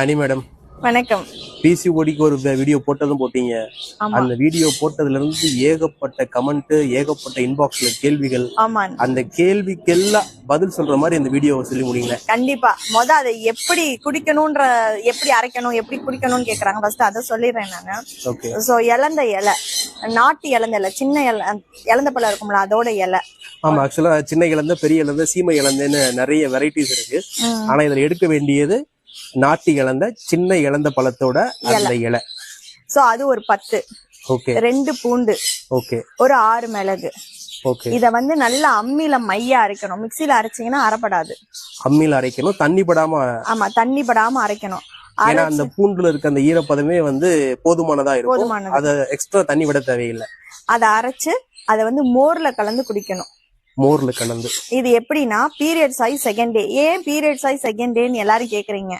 அனி மேடம் வணக்கம். பிசிஓடிக்கு ஒரு வீடியோ போட்டீங்க. ஆமா. அந்த வீடியோ போட்டதுல இருந்து ஏகப்பட்ட கமெண்ட், ஏகப்பட்ட இன்பாக்ஸ்ல கேள்விகள். ஆமா. அந்த கேள்விக்கெல்லாம் பதில் சொல்ற மாதிரி இந்த வீடியோவை சொல்லி முடியுங்க. கண்டிப்பா. அதை எப்படி குடிக்கணும்ன்ற, எப்படி அரைக்கணும், எப்படி குடிக்கணும்னு கேக்குறாங்க. ஃபர்ஸ்ட் அதை சொல்லிடுறேன் நானு. ஓகே. சோ இலந்த இலை, நாட்டு இலந்த இலை, சின்ன இலந்த பழம் இருக்கும்ல, அதோட இலை. ஆமா, ஆக்சுவலா சின்ன இலந்த, பெரிய இலந்த, சீமை இலந்தன்னு நிறைய வெரைட்டிஸ் இருக்கு. ஆனா இதுல எடுக்க வேண்டியது நாட்டு இலந்த, சின்ன இலந்த பழத்தோட அந்த இலை. சோ அது ஒரு 10. ஓகே. 2 பூண்டு. ஓகே. ஒரு 6 மிளகு. ஓகே. இத அம்மியில மையா அரைக்கணும். மிக்ஸில அரைச்சீங்கன்னா அரைப்படாது. அம்மியில அரைக்கணும், தண்ணி படாம. ஆமா, தண்ணி படாம அரைக்கணும். ஏன்னா அந்த பூண்டுல இருக்க அந்த ஈரப்பதமே போதுமானதா இருக்கும். அத எக்ஸ்ட்ரா தண்ணி விட தேவையில்லை. அதை அரைச்சு அதை மோர்ல கலந்து குடிக்கணும். மோர்ல கலந்து. இது எப்படின்னா, பீரியட்ஸ் ஆகி செகண்ட் டே. ஏன் பீரியட்ஸ் ஆகி செகண்ட் டேன்னு எல்லாரும் கேக்குறீங்க.